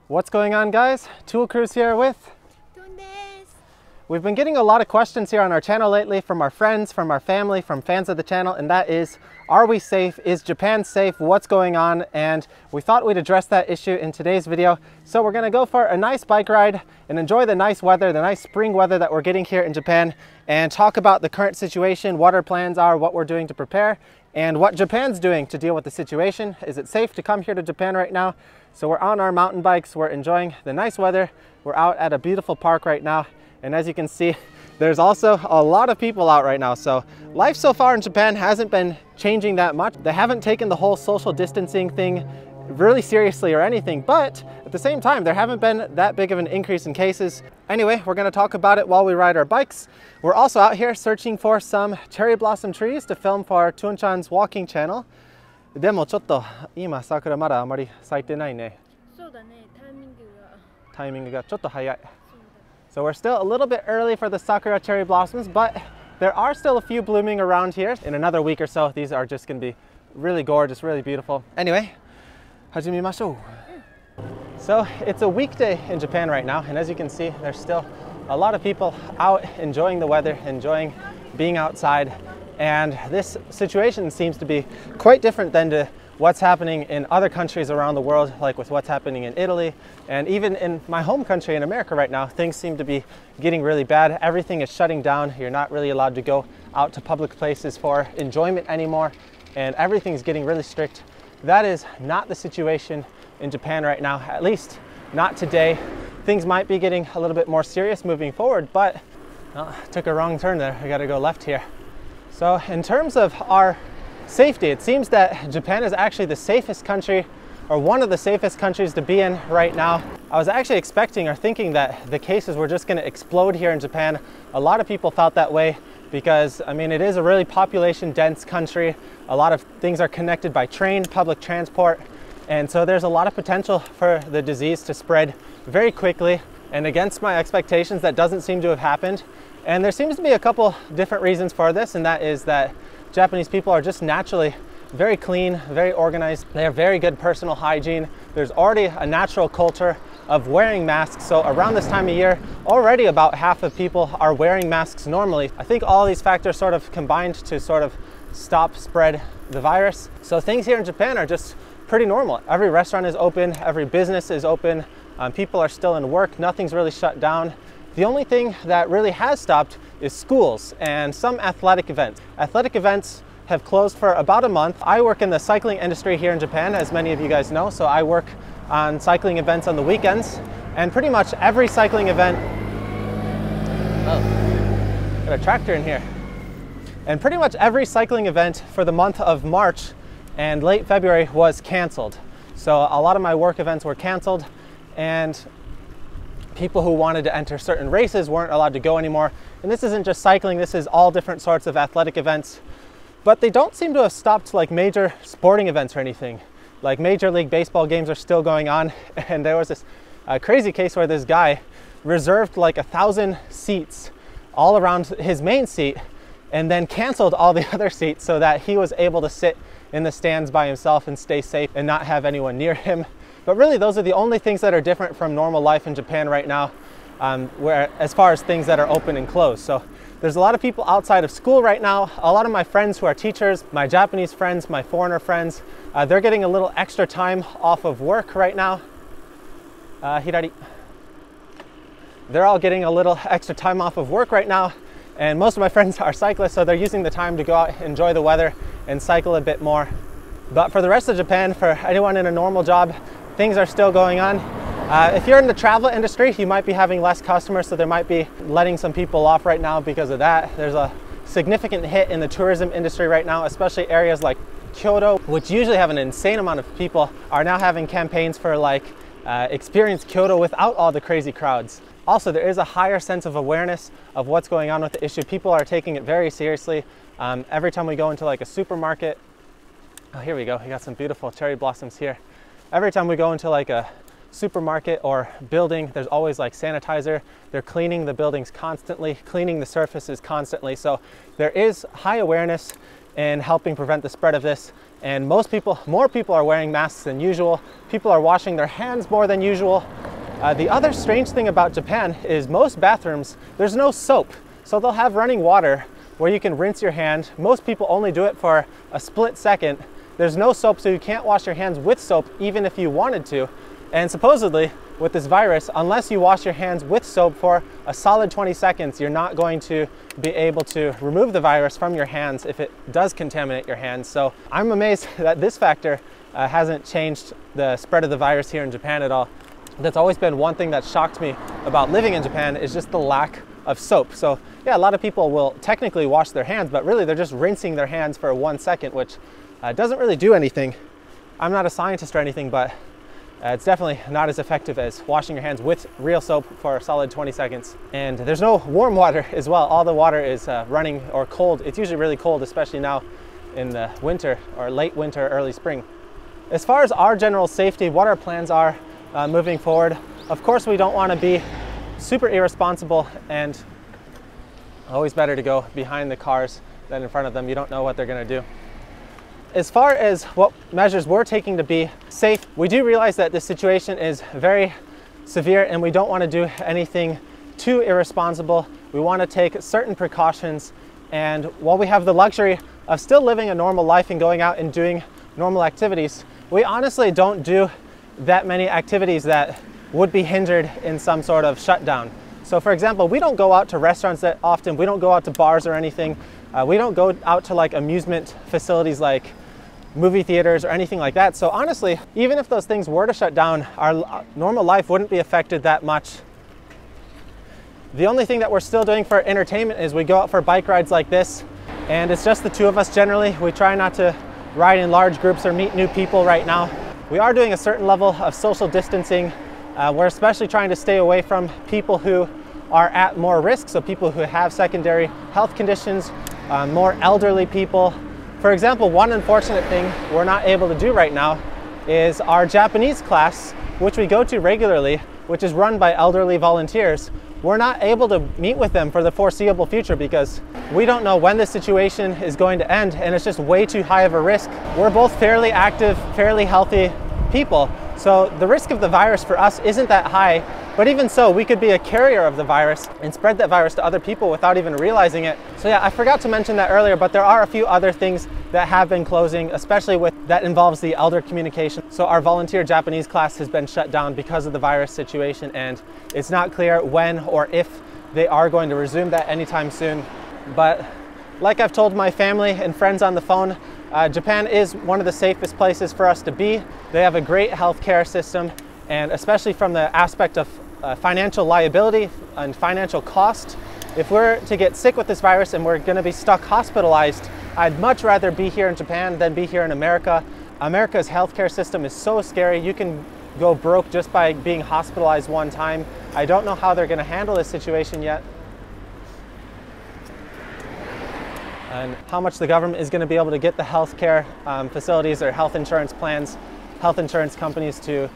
What's going on, guys? Tool Cruise here with... We've been getting a lot of questions here on our channel lately from our friends, from our family, from fans of the channel, and that is, are we safe? Is Japan safe? What's going on? And we thought we'd address that issue in today's video. So we're gonna go for a nice bike ride and enjoy the nice weather, the nice spring weather that we're getting here in Japan, and talk about the current situation, what our plans are, what we're doing to prepare, and what Japan's doing to deal with the situation. Is it safe to come here to Japan right now? So we're on our mountain bikes, we're enjoying the nice weather, we're out at a beautiful park right now. And as you can see, there's also a lot of people out right now. So life so far in Japan hasn't been changing that much. They haven't taken the whole social distancing thing really seriously or anything, but at the same time, there haven't been that big of an increase in cases. Anyway, we're gonna talk about it while we ride our bikes. We're also out here searching for some cherry blossom trees to film for Tun-chan's walking channel. でもちょっと今桜まだあまり咲いてないね。そうだね、タイミングがちょっと早い。So we're still a little bit early for the sakura cherry blossoms, but there are still a few blooming around here. In another week or so, these are just going to be really gorgeous, really beautiful. Anyway, hajimimashou. So it's a weekday in Japan right now, and as you can see, there's still a lot of people out enjoying the weather, enjoying being outside. And this situation seems to be quite different than to what's happening in other countries around the world, like with what's happening in Italy. And even in my home country in America right now, things seem to be getting really bad. Everything is shutting down. You're not really allowed to go out to public places for enjoyment anymore. And everything's getting really strict. That is not the situation in Japan right now, at least not today. Things might be getting a little bit more serious moving forward, but took a wrong turn there. I gotta go left here. So in terms of our safety, it seems that Japan is actually the safest country, or one of the safest countries to be in right now. I was actually expecting or thinking that the cases were just going to explode here in Japan. A lot of people felt that way because, I mean, it is a really population dense country. A lot of things are connected by train, public transport, and so there's a lot of potential for the disease to spread very quickly. And against my expectations, that doesn't seem to have happened. And there seems to be a couple different reasons for this, and that is that Japanese people are just naturally very clean, very organized. They have very good personal hygiene. There's already a natural culture of wearing masks. So around this time of year, already about half of people are wearing masks normally. I think all these factors sort of combined to sort of stop spread the virus. So things here in Japan are just pretty normal. Every restaurant is open, every business is open. People are still in work, nothing's really shut down. The only thing that really has stopped is schools and some athletic events. Athletic events have closed for about a month. I work in the cycling industry here in Japan, as many of you guys know, so I work on cycling events on the weekends, and pretty much every cycling event... Oh, got a tractor in here. And pretty much every cycling event for the month of March and late February was canceled. So a lot of my work events were canceled, and people who wanted to enter certain races weren't allowed to go anymore. And this isn't just cycling, this is all different sorts of athletic events. But they don't seem to have stopped like major sporting events or anything. Like Major League Baseball games are still going on. And there was this crazy case where this guy reserved like 1,000 seats all around his main seat and then canceled all the other seats so that he was able to sit in the stands by himself and stay safe and not have anyone near him. But really, those are the only things that are different from normal life in Japan right now, where as far as things that are open and closed. So there's a lot of people outside of school right now. A lot of my friends who are teachers, my Japanese friends, my foreigner friends, they're getting a little extra time off of work right now. Hirari. They're all getting a little extra time off of work right now. And most of my friends are cyclists, so they're using the time to go out, enjoy the weather, and cycle a bit more. But for the rest of Japan, for anyone in a normal job, things are still going on. If you're in the travel industry, you might be having less customers, so there might be letting some people off right now because of that. There's a significant hit in the tourism industry right now, especially areas like Kyoto, which usually have an insane amount of people, are now having campaigns for like experience Kyoto without all the crazy crowds. Also, there is a higher sense of awareness of what's going on with the issue. People are taking it very seriously. Every time we go into like a supermarket, oh, here we go, we got some beautiful cherry blossoms here. Every time we go into like a supermarket or building, there's always like sanitizer. They're cleaning the buildings constantly, cleaning the surfaces constantly. So there is high awareness in helping prevent the spread of this. And more people are wearing masks than usual. People are washing their hands more than usual. The other strange thing about Japan is most bathrooms, there's no soap. So they'll have running water where you can rinse your hand. Most people only do it for a split second. There's no soap, so you can't wash your hands with soap even if you wanted to. And supposedly, with this virus, unless you wash your hands with soap for a solid 20 seconds, you're not going to be able to remove the virus from your hands if it does contaminate your hands. So I'm amazed that this factor hasn't changed the spread of the virus here in Japan at all. That's always been one thing that shocked me about living in Japan, is just the lack of soap. So yeah, a lot of people will technically wash their hands, but really they're just rinsing their hands for 1 second, which doesn't really do anything. I'm not a scientist or anything, but it's definitely not as effective as washing your hands with real soap for a solid 20 seconds. And there's no warm water as well. All the water is running or cold. It's usually really cold, especially now in the winter or late winter, early spring. As far as our general safety, what our plans are moving forward, of course we don't want to be super irresponsible, and always better to go behind the cars than in front of them. You don't know what they're going to do. As far as what measures we're taking to be safe, we do realize that this situation is very severe and we don't want to do anything too irresponsible. We want to take certain precautions, and while we have the luxury of still living a normal life and going out and doing normal activities, we honestly don't do that many activities that would be hindered in some sort of shutdown. So for example, we don't go out to restaurants that often, we don't go out to bars or anything. We don't go out to like amusement facilities like movie theaters or anything like that. So honestly, even if those things were to shut down, our normal life wouldn't be affected that much. The only thing that we're still doing for entertainment is we go out for bike rides like this, and it's just the two of us generally. We try not to ride in large groups or meet new people right now. We are doing a certain level of social distancing. We're especially trying to stay away from people who are at more risk, so people who have secondary health conditions, more elderly people. For example, one unfortunate thing we're not able to do right now is our Japanese class, which we go to regularly, which is run by elderly volunteers. We're not able to meet with them for the foreseeable future because we don't know when this situation is going to end, and it's just way too high of a risk. We're both fairly active, fairly healthy people, so the risk of the virus for us isn't that high, but even so, we could be a carrier of the virus and spread that virus to other people without even realizing it. So yeah, I forgot to mention that earlier, but there are a few other things that have been closing, especially that involves the elder communication. So our volunteer Japanese class has been shut down because of the virus situation, and it's not clear when or if they are going to resume that anytime soon. But like I've told my family and friends on the phone, Japan is one of the safest places for us to be. They have a great healthcare system, and especially from the aspect of financial liability and financial cost. If we're to get sick with this virus and we're going to be stuck hospitalized, I'd much rather be here in Japan than be here in America. America's healthcare system is so scary. You can go broke just by being hospitalized one time. I don't know how they're going to handle this situation yet, and how much the government is going to be able to get the healthcare facilities or health insurance plans, health insurance companies to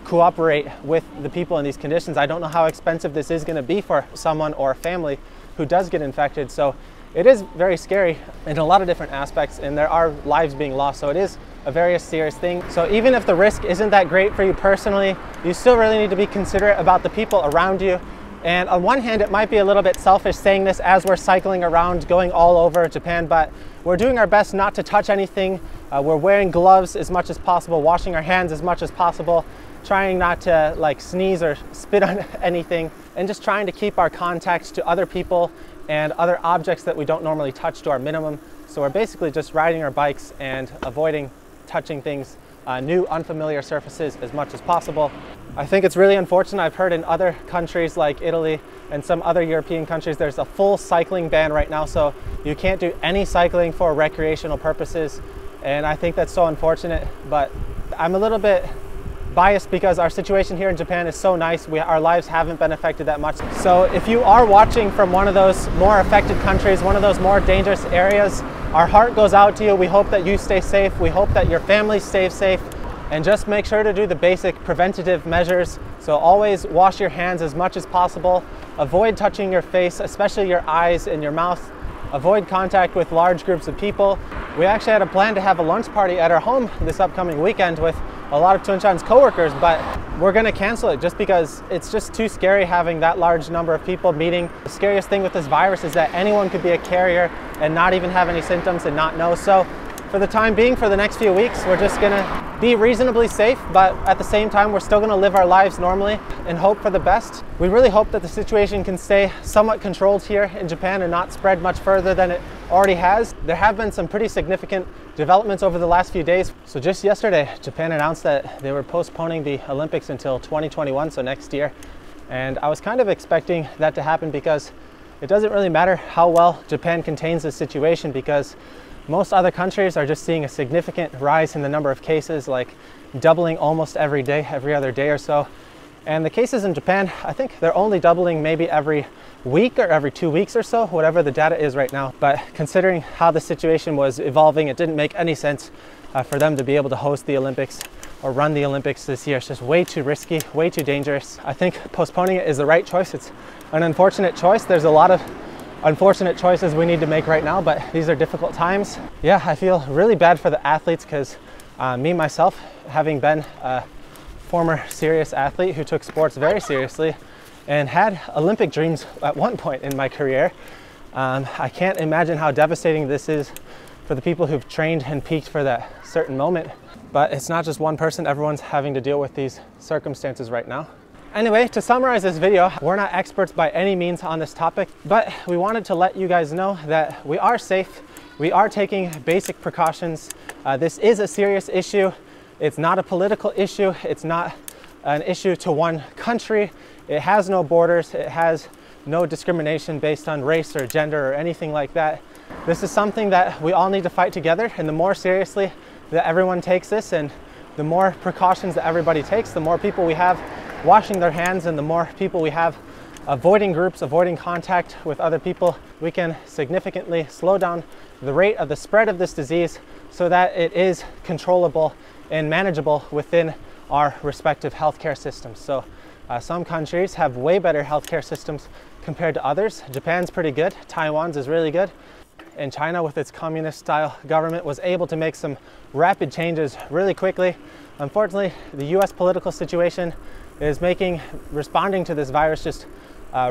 cooperate with the people in these conditions. I don't know how expensive this is going to be for someone or a family who does get infected. So it is very scary in a lot of different aspects, and there are lives being lost. So it is a very serious thing. So even if the risk isn't that great for you personally, you still really need to be considerate about the people around you. And on one hand, it might be a little bit selfish saying this as we're cycling around, going all over Japan, but we're doing our best not to touch anything. We're wearing gloves as much as possible, washing our hands as much as possible, trying not to like sneeze or spit on anything, and just trying to keep our contacts to other people and other objects that we don't normally touch to our minimum. So we're basically just riding our bikes and avoiding touching things, new unfamiliar surfaces as much as possible. I think it's really unfortunate. I've heard in other countries like Italy and some other European countries, there's a full cycling ban right now, so you can't do any cycling for recreational purposes. And I think that's so unfortunate, but I'm a little bit biased because our situation here in Japan is so nice. Our lives haven't been affected that much. So if you are watching from one of those more affected countries, one of those more dangerous areas, our heart goes out to you. We hope that you stay safe. We hope that your family stays safe, and just make sure to do the basic preventative measures. So always wash your hands as much as possible. Avoid touching your face, especially your eyes and your mouth. Avoid contact with large groups of people. We actually had a plan to have a lunch party at our home this upcoming weekend with a lot of Tunchan's coworkers, but we're going to cancel it just because it's just too scary having that large number of people meeting. The scariest thing with this virus is that anyone could be a carrier and not even have any symptoms and not know. So for the time being, for the next few weeks, we're just gonna be reasonably safe, but at the same time, we're still gonna live our lives normally and hope for the best. We really hope that the situation can stay somewhat controlled here in Japan and not spread much further than it already has. There have been some pretty significant developments over the last few days. So just yesterday, Japan announced that they were postponing the Olympics until 2021, so next year. And I was kind of expecting that to happen because it doesn't really matter how well Japan contains the situation, because most other countries are just seeing a significant rise in the number of cases, like doubling almost every day, every other day or so. And the cases in Japan, I think they're only doubling maybe every week or every 2 weeks or so, whatever the data is right now. But considering how the situation was evolving, it didn't make any sense for them to be able to host the Olympics or run the Olympics this year. It's just way too risky, way too dangerous. I think postponing it is the right choice. It's an unfortunate choice. There's a lot of unfortunate choices we need to make right now, but these are difficult times. Yeah, I feel really bad for the athletes because me, myself, having been a former serious athlete who took sports very seriously and had Olympic dreams at one point in my career, I can't imagine how devastating this is for the people who've trained and peaked for that certain moment. But it's not just one person, everyone's having to deal with these circumstances right now. Anyway, to summarize this video, we're not experts by any means on this topic, but we wanted to let you guys know that we are safe. We are taking basic precautions. This is a serious issue. It's not a political issue. It's not an issue to one country. It has no borders. It has no discrimination based on race or gender or anything like that. This is something that we all need to fight together, and the more seriously that everyone takes this and the more precautions that everybody takes, the more people we have washing their hands and the more people we have avoiding groups, avoiding contact with other people, we can significantly slow down the rate of the spread of this disease so that it is controllable and manageable within our respective healthcare systems. So some countries have way better healthcare systems compared to others. Japan's pretty good, Taiwan's is really good, and China, with its communist style government, was able to make some rapid changes really quickly. Unfortunately, the US political situation is making responding to this virus just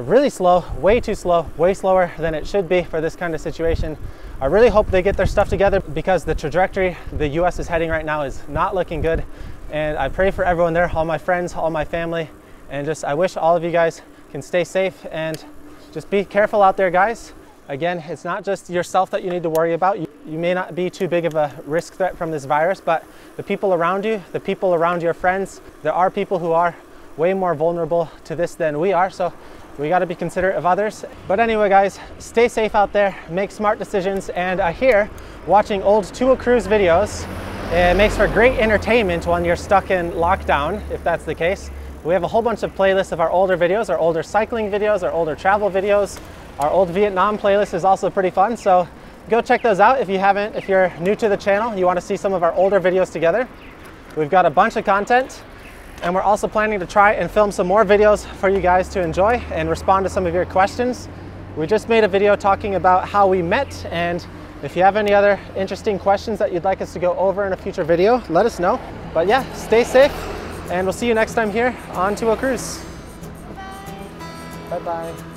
really slow, way too slow, way slower than it should be for this kind of situation. I really hope they get their stuff together because the trajectory the US is heading right now is not looking good. And I pray for everyone there, all my friends, all my family, and just I wish all of you guys can stay safe and just be careful out there, guys. Again, it's not just yourself that you need to worry about. You may not be too big of a risk threat from this virus, but the people around you, the people around your friends, there are people who are way more vulnerable to this than we are, so we got to be considerate of others. But anyway, guys, stay safe out there, make smart decisions, and I hear watching old Tour Cruise videos, it makes for great entertainment when you're stuck in lockdown, if that's the case. We have a whole bunch of playlists of our older videos, our older cycling videos, our older travel videos. Our old Vietnam playlist is also pretty fun, so go check those out if you haven't. If you're new to the channel, you want to see some of our older videos together. We've got a bunch of content. And we're also planning to try and film some more videos for you guys to enjoy and respond to some of your questions. We just made a video talking about how we met, and if you have any other interesting questions that you'd like us to go over in a future video, let us know. But yeah, stay safe, and we'll see you next time here on To a Cruise. Bye-bye.